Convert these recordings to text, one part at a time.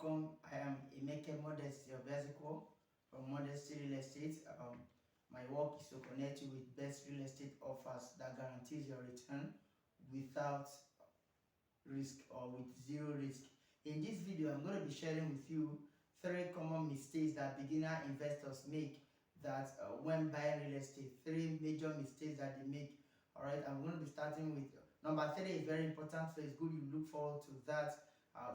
welcome. I am Modesty Agbor from Modesty Real Estate. My work is to connect you with best real estate offers that guarantees your return without risk or with zero risk. In this video, I'm going to be sharing with you 3 common mistakes that beginner investors make that when buying real estate. 3 major mistakes that they make. Alright, I'm going to be starting with number 3 is very important, so it's good you look forward to that.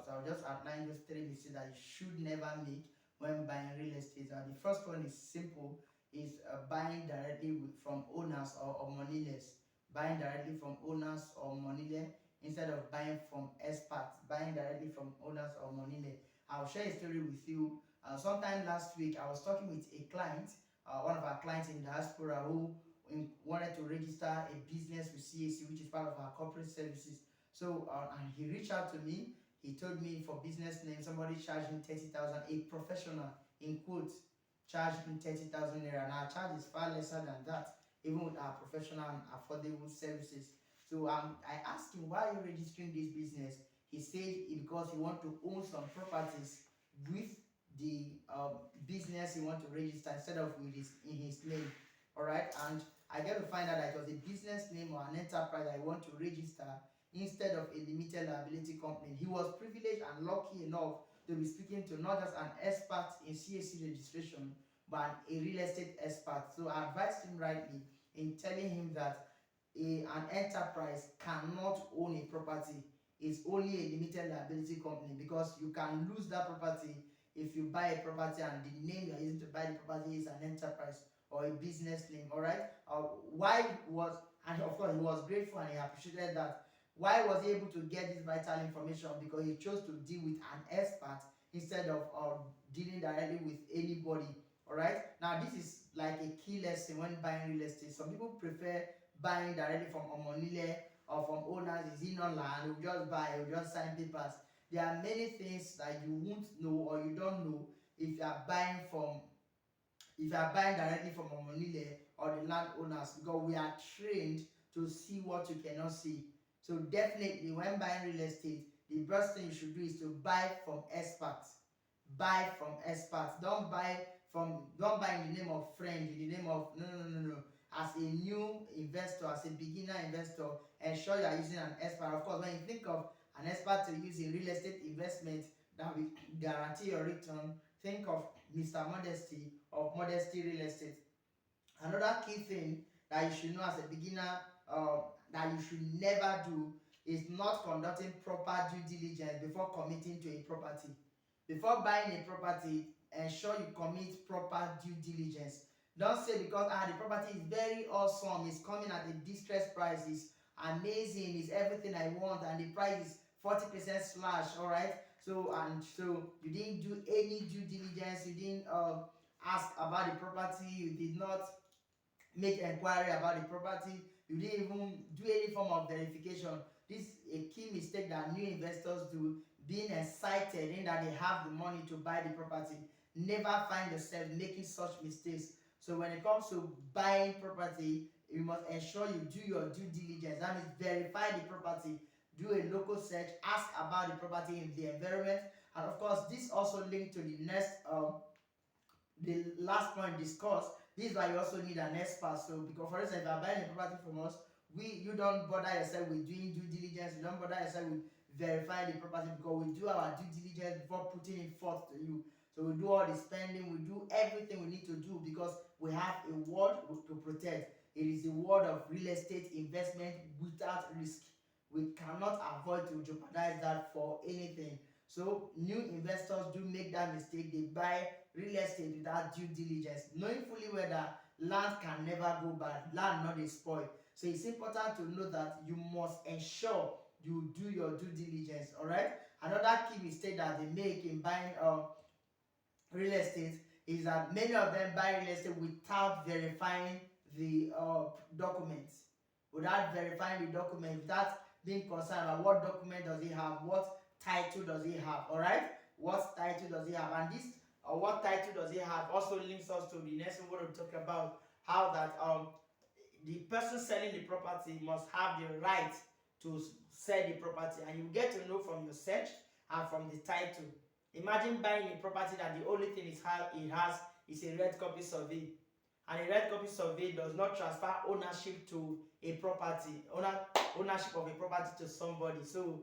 So I'll just outline those 3 mistakes that you should never make when buying real estate. The first one is simple, is buying directly from owners or moneyless. Buying directly from owners or moneyless instead of buying from experts. Buying directly from owners or moneyless. I'll share a story with you. Sometime last week, I was talking with a client, one of our clients in diaspora who wanted to register a business with CAC, which is part of our corporate services. So, and he reached out to me. He told me for business name, somebody charged him 30,000, a professional, in quotes, charged him 30,000 naira. And our charge is far lesser than that, even with our professional and affordable services. So I asked him, why are you registering this business? He said because he wants to own some properties with the business he wants to register instead of with in his name. All right, and I get to find out that it was a business name or an enterprise that I want to register instead of a limited liability company. He was privileged and lucky enough to be speaking to not just an expert in CAC registration, but a real estate expert. So I advised him rightly in telling him that an enterprise cannot own a property. It's only a limited liability company, because you can lose that property if you buy a property and the name you are using to buy the property is an enterprise or a business name. All right. Why was, and of course he was grateful and he appreciated that. Why was he able to get this vital information? Because he chose to deal with an expert instead of dealing directly with anybody. All right. Now this is like a key lesson when buying real estate. Some people prefer buying directly from Omonile or from owners. Is it not land? You just buy, you just sign papers. There are many things that you won't know or you don't know if you are buying directly from Omonile or the landowners, because we are trained to see what you cannot see. So definitely when buying real estate, the first thing you should do is to buy from experts. Buy from experts. Don't buy in the name of friend, in the name of no. As a new investor, as a beginner investor, ensure you are using an expert. Of course, when you think of an expert to use in real estate investment that will guarantee your return, think of Mr. Modesty of Modesty Real Estate. Another key thing that you should know as a beginner that you should never do is not conducting proper due diligence before committing to a property. Before buying a property, ensure you commit proper due diligence. Don't say because the property is very awesome, it's coming at a distressed price, it's amazing, it's everything I want, and the price is 40% slash. All right. So you didn't do any due diligence, you didn't ask about the property, you did not make inquiry about the property, you didn't even do any form of verification. This is a key mistake that new investors do, being excited in that they have the money to buy the property. Never find yourself making such mistakes. So when it comes to buying property, you must ensure you do your due diligence. That means verify the property, do a local search, ask about the property in the environment, and of course this also linked to the last point discussed. This is why you also need an expert. So because for instance, if you are buying a property from us, you don't bother yourself with doing due diligence, you don't bother yourself with verifying the property, because we do our due diligence before putting it forth to you. So we do all the spending, we do everything we need to do, because we have a word to protect. It is the word of real estate investment without risk. We cannot afford to jeopardize that for anything. So new investors do make that mistake. They buy real estate without due diligence, knowing fully well that land can never go bad, land not a spoil. So it's important to know that you must ensure you do your due diligence. All right. Another key mistake that they make in buying real estate is that many of them buy real estate without verifying the documents. Without being concerned about what document does he have, what title does he have. All right, what title does he have? And this what title does he have also links us to the next one we're going to talk about, how that the person selling the property must have the right to sell the property, and you get to know from your search and from the title. Imagine buying a property that the only thing it has is a red copy survey, and a red copy survey does not transfer ownership to a property, ownership of a property to somebody. So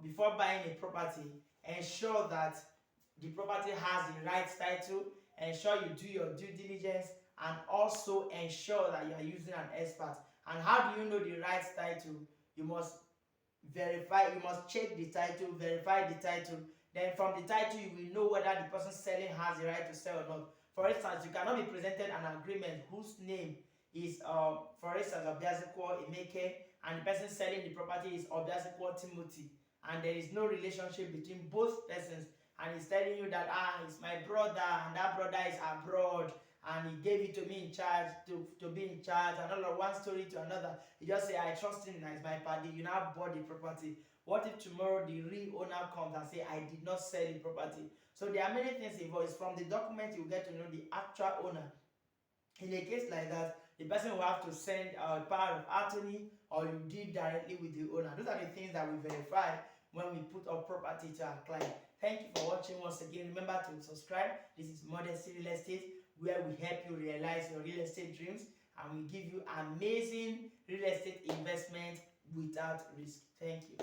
before buying a property, ensure that the property has the right title, ensure you do your due diligence, and also ensure that you are using an expert. And how do you know the right title? You must check the title, verify the title. Then from the title, you will know whether the person selling has the right to sell or not. For instance, you cannot be presented an agreement whose name is, for instance, Obiasekwo Emeke, and the person selling the property is Obiasekwo Timothy, and there is no relationship between both persons, and he's telling you that it's my brother, and that brother is abroad, and he gave it to me in charge to be in charge, and all of one story to another. You just say, I trust him as my party. You now bought the property. What if tomorrow the real owner comes and say, I did not sell the property? So there are many things involved. From the document, you get to know the actual owner. In a case like that, the person will have to send a power of attorney, or you deal directly with the owner. Those are the things that we verify when we put our property to our client. Thank you for watching once again. Remember to subscribe. This is Modesty Real Estate, where we help you realize your real estate dreams, and we give you amazing real estate investment without risk. Thank you.